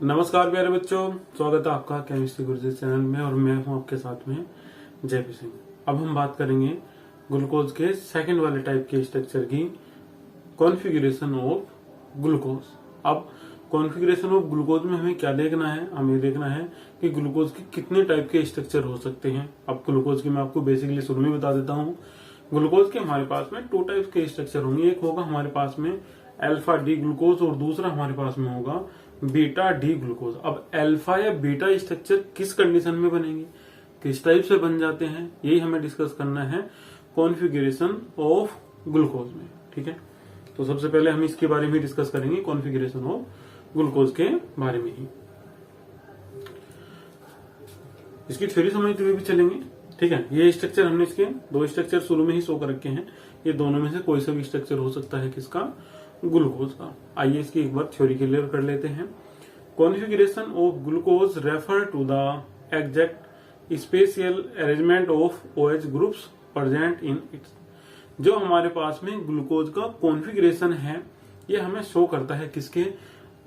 नमस्कार प्यारे बच्चों, स्वागत है आपका केमिस्ट्री गुरुजी चैनल में और मैं हूं आपके साथ में जयपी सिंह। अब हम बात करेंगे ग्लूकोज के सेकंड वाले टाइप के स्ट्रक्चर की, कॉन्फ़िगरेशन ऑफ ग्लूकोज। अब कॉन्फ़िगरेशन ऑफ ग्लूकोज में हमें क्या देखना है? हमें देखना है कि ग्लूकोज के कितने टाइप के स्ट्रक्चर हो सकते हैं। अब ग्लूकोज की मैं आपको बेसिकली शुरू में बता देता हूँ। ग्लूकोज के हमारे पास में 2 टाइप के स्ट्रक्चर होंगे। एक होगा हमारे पास में अल्फा डी ग्लूकोज और दूसरा हमारे पास में होगा बीटा डी ग्लूकोज। अब अल्फा या बीटा स्ट्रक्चर किस कंडीशन में बनेंगे, किस टाइप से बन जाते हैं, यही हमें डिस्कस करना है कॉन्फ़िगरेशन ऑफ ग्लूकोज में। ठीक है, तो सबसे पहले हम इसके बारे में डिस्कस करेंगे, कॉन्फ़िगरेशन ऑफ ग्लूकोज के बारे में ही। इसकी थ्योरी समझते हुए भी चलेंगे। ठीक है, ये स्ट्रक्चर हमने इसके 2 स्ट्रक्चर शुरू में ही शो कर रखे हैं। ये दोनों में से कोई सा भी स्ट्रक्चर हो सकता है किसका, ग्लूकोज का। आइए इसकी एक बार थ्योरी क्लियर कर लेते हैं। Configuration of glucose refer to the exact spatial arrangement of OH groups present in its. जो हमारे पास में ग्लूकोज का कॉन्फ़िगरेशन है, ये हमें शो करता है किसके,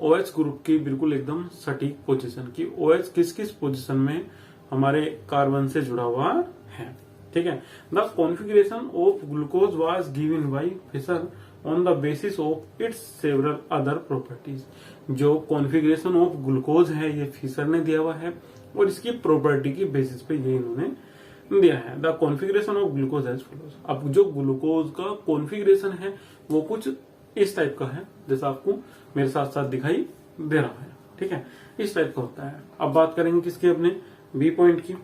OH ग्रुप की बिल्कुल एकदम सटीक पोजीशन की। OH किस किस पोजीशन में हमारे कार्बन से जुड़ा हुआ है। ठीक है, the configuration of glucose was given by Fischer on the basis of its several other properties. जो कॉन्फ़िगरेशन ऑफ ग्लूकोज है ये फिशर ने दिया हुआ है और इसकी प्रॉपर्टी की बेसिस पे ये इन्होंने दिया है। The configuration of glucose as follows. अब जो ग्लूकोज का कॉन्फ़िगरेशन है वो कुछ इस टाइप का है, जैसा आपको मेरे साथ साथ दिखाई दे रहा है। ठीक है, इस टाइप का होता है। अब बात करेंगे किसके, अपने बी पॉइंट की।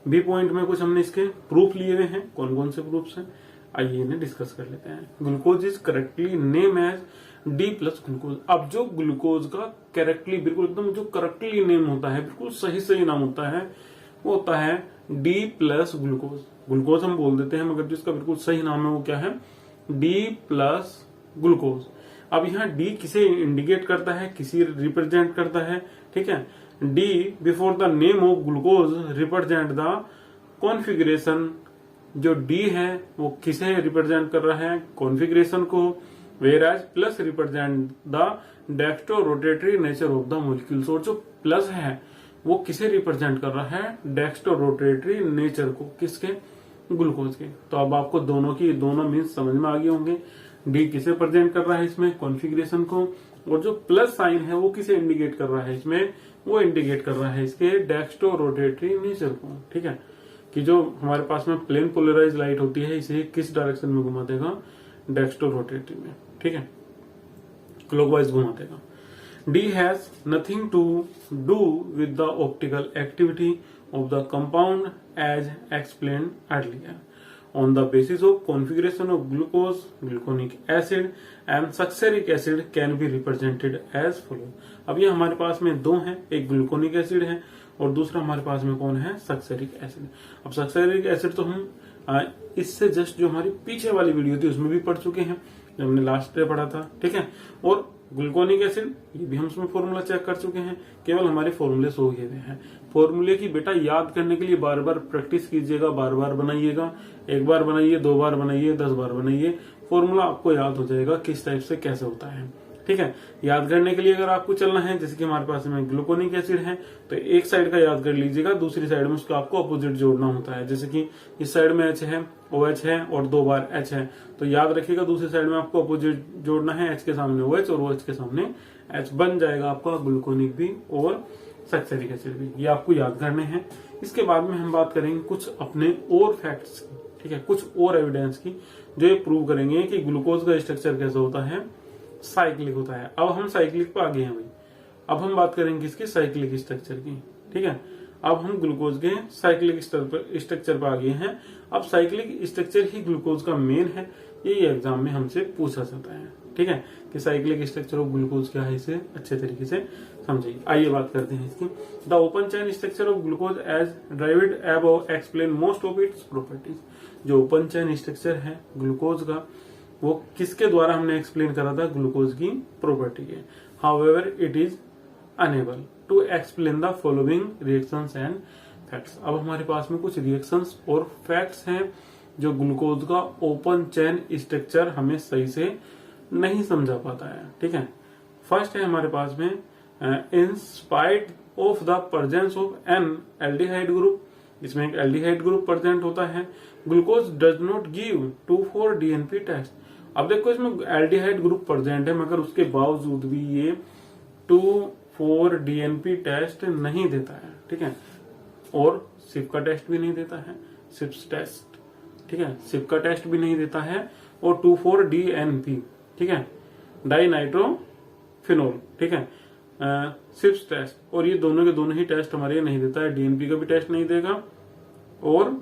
बी पॉइंट में कुछ हमने इसके प्रूफ लिए हुए हैं। कौन कौन से प्रूफ हैं, आइए इन्हें डिस्कस कर लेते हैं। Glucose is correctly name as D plus glucose. अब जो ग्लूकोज का करेक्टली बिल्कुल एकदम जो करेक्टली नेम होता है, बिल्कुल सही सही नाम होता है, वो होता है डी प्लस ग्लूकोज। ग्लूकोज हम बोल देते हैं मगर जिसका बिल्कुल सही नाम है वो क्या है, डी प्लस ग्लूकोज। अब यहाँ डी किसे इंडिकेट करता है, किसी रिप्रेजेंट करता है। ठीक है, D before the name of glucose represent the configuration. जो डी है वो किसे रिप्रेजेंट कर रहा है, कॉन्फ़िगरेशन को। Whereas plus represent the dextro rotatory nature of the molecules. और जो प्लस है वो किसे रिप्रेजेंट कर रहा है, डेक्स्ट्रो रोटेटरी नेचर को, किसके, ग्लूकोज के। तो अब आपको दोनों मीन्स समझ में आ गए होंगे। डी किसे प्रेजेंट कर रहा है इसमें, कॉन्फ़िगरेशन को, और जो प्लस साइन है वो किसे इंडिकेट कर रहा है इसमें, वो इंडिकेट कर रहा है इसके डेक्स्ट्रो रोटेटरी नेचर को। ठीक है, कि जो हमारे पास में प्लेन पोलराइज लाइट होती है इसे किस डायरेक्शन में घुमा देगा, डेक्स्ट्रो रोटेटरी में। ठीक है, क्लॉकवाइज घुमा देगा। D has nothing to do with the optical activity of the compound as explained earlier. On the basis of configuration of glucose, gluconic acid and succeric acid can be represented as follows। अब ये हमारे पास में 2 हैं, एक gluconic acid है और दूसरा हमारे पास में कौन है, सक्सेरिक एसिड। अब सक्सेरिक एसिड तो हम इससे जस्ट जो हमारी पीछे वाली वीडियो थी उसमें भी पढ़ चुके हैं, जो हमने लास्ट डे पढ़ा था। ठीक है, और ग्लूकोनिक एसिड ये भी हम उसमें फॉर्मूला चेक कर चुके हैं, केवल हमारे फॉर्मूले सो गए हैं। फॉर्मूले की बेटा याद करने के लिए बार बार प्रैक्टिस कीजिएगा, बार बार बनाइएगा। 1 बार बनाइए, 2 बार बनाइए, 10 बार बनाइए, फॉर्मूला आपको याद हो जाएगा किस टाइप से कैसे होता है। ठीक है, याद करने के लिए अगर आपको चलना है, जैसे कि हमारे पास में ग्लूकोनिक एसिड है तो एक साइड का याद कर लीजिएगा, दूसरी साइड में उसका आपको अपोजिट जोड़ना होता है। जैसे कि इस साइड में H है, OH है और 2 बार H है, तो याद रखिएगा दूसरी साइड में आपको अपोजिट जोड़ना है, H के सामने OH और OH के सामने H, बन जाएगा आपका ग्लूकोनिक भी और सक्सेरिक एसिड भी। ये आपको याद करने हैं। इसके बाद में हम बात करेंगे कुछ अपने और फैक्ट्स की। ठीक है, कुछ और एविडेंस की जो ये प्रूव करेंगे कि ग्लूकोज का स्ट्रक्चर कैसा होता है, साइक्लिक होता है। अब हम साइक्लिक पे आ गए हैं भाई। अब हम बात करेंगे किसकी, साइक्लिक स्ट्रक्चर की। ठीक है, अब हम ग्लूकोज के साइक्लिक स्ट्रक्चर पे आ गए हैं। अब साइक्लिक स्ट्रक्चर ही ग्लूकोज का मेन है, ये एग्जाम में हमसे पूछा जाता है। ठीक है, कि साइक्लिक स्ट्रक्चर ऑफ ग्लूकोज क्या है, इसे अच्छे तरीके से समझिए। आइए बात करते हैं इसकी। The open chain structure of glucose as derived above explain most of its properties. जो ओपन चेन स्ट्रक्चर है ग्लूकोज का वो किसके द्वारा हमने एक्सप्लेन करा था, ग्लूकोज की प्रॉपर्टी है। However it is unable to explain the following reactions and facts. अब हमारे पास में कुछ रिएक्शंस और फैक्ट्स हैं जो ग्लूकोज का ओपन चेन स्ट्रक्चर हमें सही से नहीं समझा पाता है। ठीक है, फर्स्ट है हमारे पास में in spite of the presence of an aldehyde group, इसमें एक एल्डिहाइड ग्रुप प्रेजेंट होता है, glucose does not give 2,4 DNP test. अब देखो इसमें एल्डिहाइड ग्रुप प्रेजेंट है मगर उसके बावजूद भी ये 2,4 डीएनपी टेस्ट नहीं देता है, ठीक है। और सिप का टेस्ट भी नहीं देता है, सिप्स टेस्ट, ठीक है, सिप का टेस्ट भी नहीं देता है, और 2,4 डीएनपी, ठीक है, डाई नाइट्रोफिनोल, ठीक है, सिप्स टेस्ट, और ये दोनों के दोनों ही टेस्ट हमारे ये नहीं देता है, डीएनपी का भी टेस्ट नहीं देगा और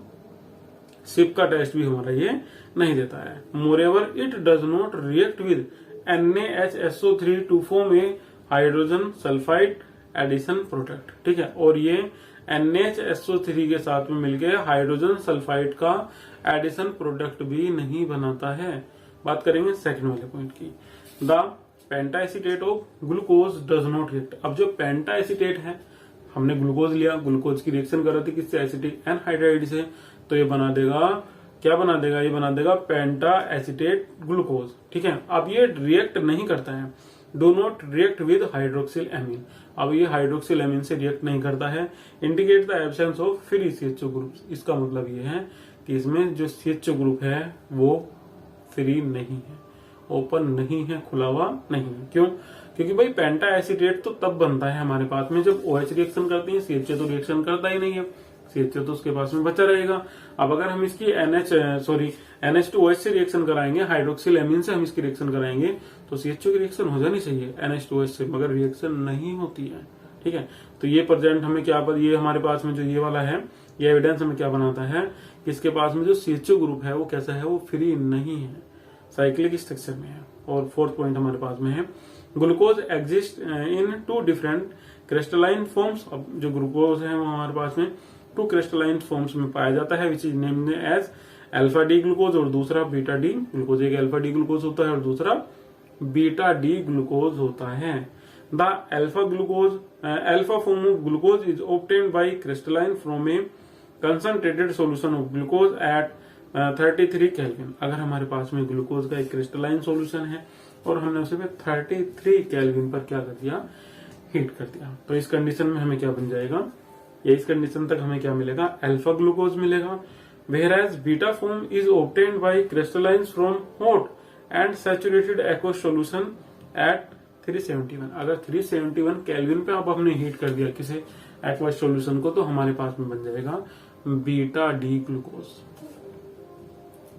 सिप का टेस्ट भी हमारा ये नहीं देता है। Moreover it does not react with NaHSO3 to form a hydrogen sulphide addition product, ठीक है, और ये NaHSO3 के साथ में मिलकर हाइड्रोजन सल्फाइड का एडिशन प्रोडक्ट भी नहीं बनाता है। बात करेंगे सेकंड वाले पॉइंट की, the penta acetate of glucose does not react. अब जो पेंटा एसीटेट है, हमने ग्लूकोज लिया, ग्लूकोज की रिएक्शन कर रही थी किससे, एसिटिक एनहाइड्राइड से, तो ये बना देगा, क्या बना देगा, ये बना देगा पेंटा एसीटेट ग्लूकोज, ठीक है। अब ये रिएक्ट नहीं करता है, do not react with hydroxyl amine. अब ये हाइड्रोक्सिल एमीन से रिएक्ट नहीं करता है, indicate the absence of free CHO group. इसका मतलब ये है कि इसमें जो CHO ग्रुप है वो फ्री नहीं है, ओपन नहीं है, खुला हुआ नहीं है। क्यों? क्योंकि भाई पेंटा एसीटेट तो तब बनता है हमारे पास में जब OH रिएक्शन करती है, CHO तो रिएक्शन करता ही नहीं है, CHO तो उसके पास में बचा रहेगा। अब अगर हम इसकी NH2OH से रिएक्शन कराएंगे, हाइड्रोक्सिल एमीन से हम इसकी रिएक्शन कराएंगे, तो CHO की रिएक्शन हो जानी चाहिए NH2OH से, मगर रिएक्शन नहीं होती है, ठीक है। तो ये प्रेजेंट हमें क्या, ये हमारे पास में जो ये वाला है, ये एविडेंस हमें क्या बनाता है कि इसके पास में जो CHO ग्रुप है वो कैसा है, वो फ्री नहीं है, साइक्लिक स्ट्रक्चर में है। और फोर्थ पॉइंट हमारे पास में है, glucose exist in 2 different crystalline forms. अब जो ग्लूकोज है वो हमारे पास में 2 क्रिस्टलाइन फॉर्म्स में पाया जाता है, which is named as alpha D glucose और दूसरा बीटा डी ग्लूकोज। एक अल्फा डी ग्लूकोज होता है और दूसरा बीटा डी ग्लूकोज होता है। The alpha form of glucose is obtained by crystalline from a concentrated solution of glucose at 33 Kelvin. अगर हमारे पास में ग्लूकोज का एक क्रिस्टलाइन सॉल्यूशन है और हमने उसे 33 केल्विन पर क्या कर दिया, हीट कर दिया, तो इस कंडीशन में हमें क्या बन जाएगा, या इस कंडीशन तक हमें क्या मिलेगा, अल्फा ग्लूकोज मिलेगा। whereas beta form is obtained by crystallines from hot and saturated aqueous solution at 371। अगर 371 केल्विन पे अब हमने हीट कर दिया किसे, एक्वस सॉल्यूशन को, तो हमारे पास में बन जाएगा बीटा डी ग्लूकोज,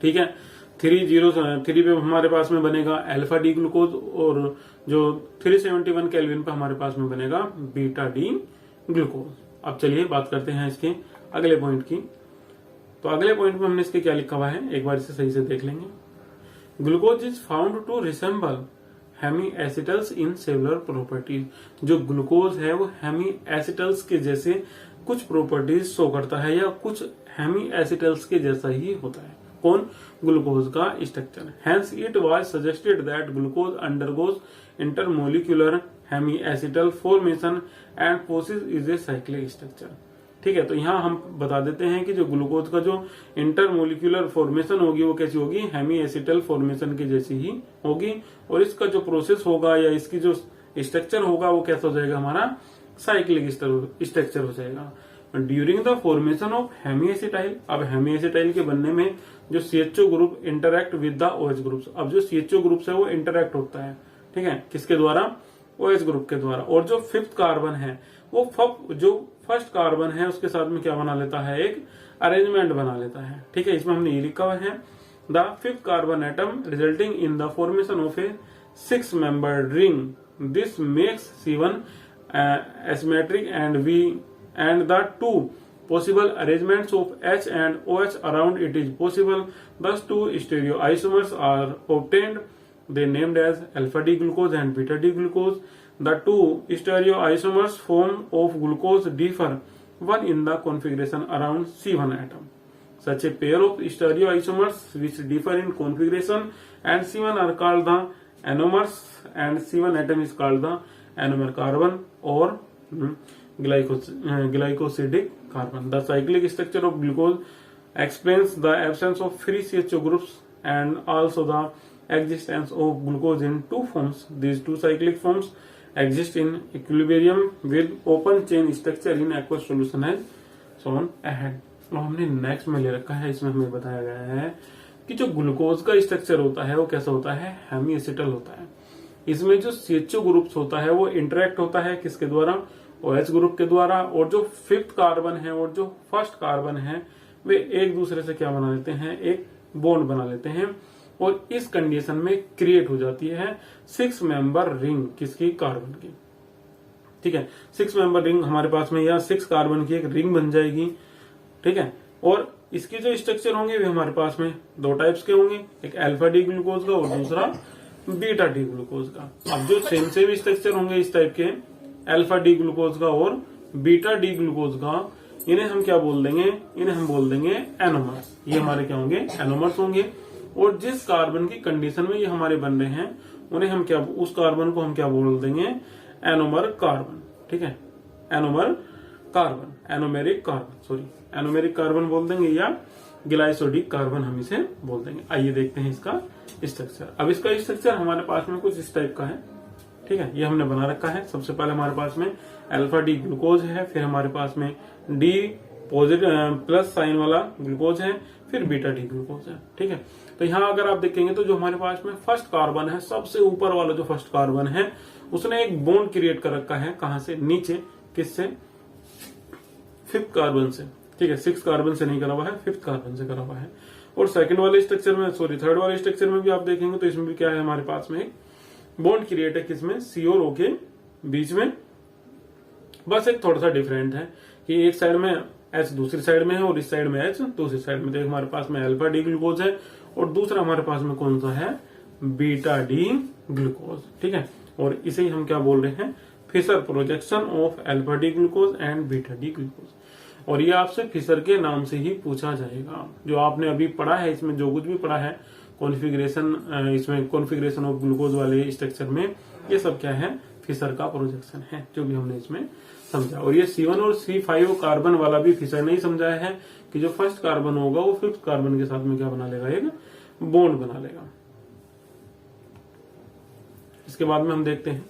ठीक है। 303 पे हमारे पास में बनेगा अल्फा डी ग्लूकोज और जो 371 केल्विन पे हमारे पास में बनेगा बीटा डी ग्लूकोज। अब चलिए बात करते हैं इसके अगले पॉइंट की। तो अगले पॉइंट में हमने इसके क्या लिखा हुआ है, एक बार इसे सही से देख लेंगे। Glucose is found to resemble hemi acetals in cellular properties. जो ग्लूकोज है वो हेमी एसिटल्स के जैसे कुछ प्रॉपर्टीज शो करता है, या कुछ हेमी एसिटल्स के जैसा ही होता है। कौन? ग्लूकोज का structure. Hence it was suggested that glucose undergoes intermolecular hemiacetal formation and process is a cyclic structure, ठीक है। तो यहाँ हम बता देते हैं कि जो ग्लूकोज का जो इंटरमोलिक्यूलर फॉर्मेशन होगी वो कैसी होगी, हेमी एसिटल फॉर्मेशन की जैसी ही होगी, और इसका जो प्रोसेस होगा या इसकी जो स्ट्रक्चर होगा वो कैसा हो जाएगा, हमारा साइक्लिक स्ट्रक्चर हो जाएगा। During the formation of hemiacetal, अब हेमी एसिटाइल के बनने में जो CHO group interact with the OH groups, अब जो CHO ग्रुप्स है वो इंटरैक्ट होता है, ठीक है, किसके द्वारा, OH ग्रुप के द्वारा। और जो 5th कार्बन है वो जो 1st कार्बन है उसके साथ में क्या बना लेता है, एक अरेंजमेंट बना लेता है, ठीक है। इसमें हमने ये लिखा हुआ है, the 5th carbon atom resulting in the formation of A 6 membered ring, this makes C1 asymmetric and the 2 possible arrangements of H and OH around it is possible. Thus 2 stereoisomers are obtained. They named as alpha D glucose and beta D glucose. The 2 stereoisomers form of glucose differ one in the configuration around C1 atom. Such a pair of stereoisomers which differ in configuration and C1 are called the anomers, and C1 atom is called the anomer carbon or glycosidic carbon. The cyclic structure of glucose explains the absence of free CHO groups and also the existence of glucose in 2 forms. These 2 cyclic forms exist in equilibrium with open chain structure in aqueous solution as shown ahead. और हमने next में ले रखा है, इसमें हमें बताया गया है कि जो ग्लूकोज का स्ट्रक्चर होता है वो कैसा होता है, हेमी एसिटल होता है। इसमें जो CHO ग्रुप्स होता है वो इंटरेक्ट होता है किसके द्वारा, OH ग्रुप के द्वारा, और जो 5th कार्बन है और जो 1st कार्बन है वे एक दूसरे से क्या बना लेते हैं, एक बॉन्ड बना लेते हैं, और इस कंडीशन में क्रिएट हो जाती है 6 मेंबर रिंग किसकी, कार्बन की। ठीक है, 6 मेंबर रिंग हमारे पास में, या 6 कार्बन की एक रिंग बन जाएगी। ठीक है, और इसके जो स्ट्रक्चर होंगे वे हमारे पास में 2 टाइप्स के होंगे, एक अल्फा डी ग्लूकोज का और दूसरा बीटा डी ग्लूकोज का। अब जो सेम स्ट्रक्चर होंगे इस टाइप के, अल्फा डी ग्लूकोज का और बीटा डी ग्लूकोज का, इन्हें हम क्या बोल देंगे, इन्हें हम बोल देंगे एनोमर्स। ये हमारे क्या होंगे, एनोमर्स होंगे। और जिस कार्बन की कंडीशन में ये हमारे बन रहे हैं उन्हें हम क्या, उस कार्बन को हम क्या बोल देंगे, एनोमर कार्बन। ठीक है, anomer carbon, anomeric carbon, sorry anomeric carbon बोल देंगे, या ग्लाइसोडिक कार्बन हम इसे बोल देंगे। आइए देखते हैं इसका स्ट्रक्चर। अब इसका स्ट्रक्चर हमारे पास में कुछ इस टाइप का है। ठीक है, ये हमने बना रखा है। सबसे पहले हमारे पास में अल्फा डी ग्लूकोज है, फिर हमारे पास में डी पॉजिटिव प्लस साइन वाला ग्लूकोज है, फिर बीटा डी ग्लूकोज है। ठीक है, तो यहाँ अगर आप देखेंगे तो जो हमारे पास में 1st कार्बन है, सबसे ऊपर वाला जो 1st कार्बन है उसने एक बॉन्ड क्रिएट कर रखा है, कहां से, नीचे, किससे, 5th कार्बन से। ठीक है, 6 कार्बन से नहीं करा हुआ है, 5th कार्बन से करा हुआ है। और सेकंड वाले स्ट्रक्चर में, सॉरी 3rd वाले स्ट्रक्चर में भी आप देखेंगे तो इसमें भी क्या है, हमारे पास में एक बॉन्ड क्रिएट है, किसमें, C और O के बीच में। बस एक थोड़ा सा डिफरेंट है कि एक साइड में H दूसरी साइड में है और इस साइड में H दूसरी साइड में। तो हमारे पास में अल्फा डी ग्लूकोज है और दूसरा हमारे पास में कौन सा है, बीटा डी ग्लूकोज। ठीक है, और इसे ही हम क्या बोल रहे हैं, Fischer projection of alpha D glucose and beta D glucose. और ये आपसे फिशर के नाम से ही पूछा जाएगा। जो आपने अभी पढ़ा है, इसमें जो कुछ भी पढ़ा है कॉन्फ़िगरेशन, इसमें कॉन्फ़िगरेशन ऑफ ग्लूकोज वाले स्ट्रक्चर में, ये सब क्या है, फिशर का प्रोजेक्शन है, जो भी हमने इसमें समझा। और ये C1 और C5 कार्बन वाला भी फिशर नहीं समझाया है कि जो 1st कार्बन होगा वो 5th कार्बन के साथ में क्या बना लेगा, एक बॉन्ड बना लेगा। इसके बाद में हम देखते हैं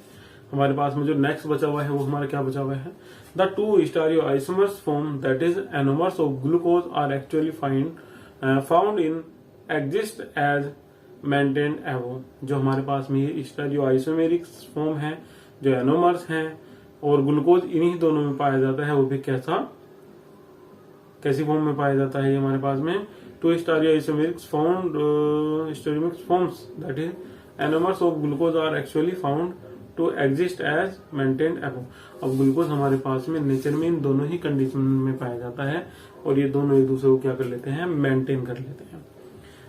हमारे पास में जो नेक्स्ट बचा हुआ है वो हमारा क्या बचा हुआ है, the 2 stereoisomers form that is anomers of glucose are actually found in exist as maintained above. जो हमारे पास में ये स्टीरियोआइसोमेरिक फॉर्म है, जो एनोमर्स हैं, और ग्लूकोज इन्हीं दोनों में पाया जाता है, वो भी कैसी फॉर्म में पाया जाता है, ये हमारे पास में 2 stereoisomeric found stereomeric forms that is anomers of glucose are actually found to exist as maintained above. अब ग्लूकोज हमारे पास में नेचर में इन दोनों ही कंडीशन में पाया जाता है और ये दोनों एक दूसरे को क्या कर लेते हैं, मेंटेन कर लेते हैं।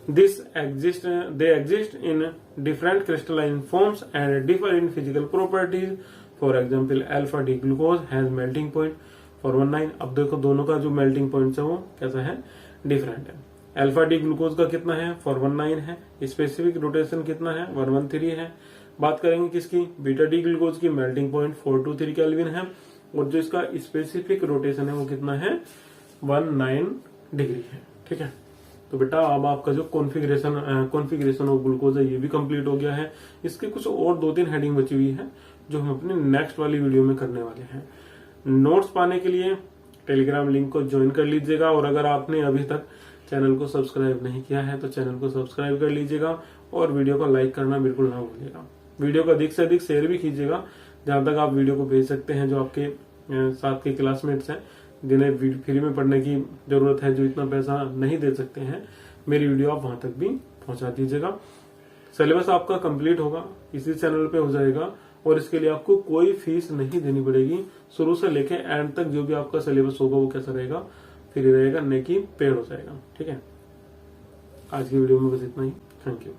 They exist in different crystalline forms and differ in physical properties. For example, alpha D glucose has melting point 419। अब देखो दोनों का जो मेल्टिंग पॉइंट है वो कैसा है, डिफरेंट है। अल्फा डी ग्लूकोज का कितना है, 419 है। स्पेसिफिक रोटेशन कितना है, 113 है। बात करेंगे किसकी, बीटा डी ग्लूकोज की, मेल्टिंग पॉइंट 423 केल्विन है, और जो इसका स्पेसिफिक रोटेशन है वो कितना है, 19 डिग्री है। ठीक है, तो बेटा अब आपका जो कॉन्फ़िगरेशन ऑफ ग्लूकोज है ये भी कंप्लीट हो गया है। इसके कुछ और 2-3 हेडिंग बची हुई है जो हम अपने नेक्स्ट वाली वीडियो में करने वाले हैं। नोट्स पाने के लिए टेलीग्राम लिंक को ज्वाइन कर लीजिएगा, और अगर आपने अभी तक चैनल को सब्सक्राइब नहीं किया है तो चैनल को सब्सक्राइब कर लीजिएगा, और वीडियो को लाइक करना बिल्कुल ना भूलिएगा। वीडियो को अधिक से अधिक शेयर भी कीजिएगा, जहां तक आप वीडियो को भेज सकते हैं। जो आपके साथ के क्लासमेट्स हैं जिन्हें फ्री में पढ़ने की जरूरत है, जो इतना पैसा नहीं दे सकते हैं, मेरी वीडियो आप वहां तक भी पहुंचा दीजिएगा। सिलेबस आपका कंप्लीट होगा, इसी चैनल पे हो जाएगा, और इसके लिए आपको कोई फीस नहीं देनी पड़ेगी। शुरू से लेके एंड तक जो भी आपका सिलेबस होगा वो कैसा रहेगा, फ्री रहेगा, न कि पेड हो जाएगा। ठीक है, आज की वीडियो में बस इतना ही। Thank you.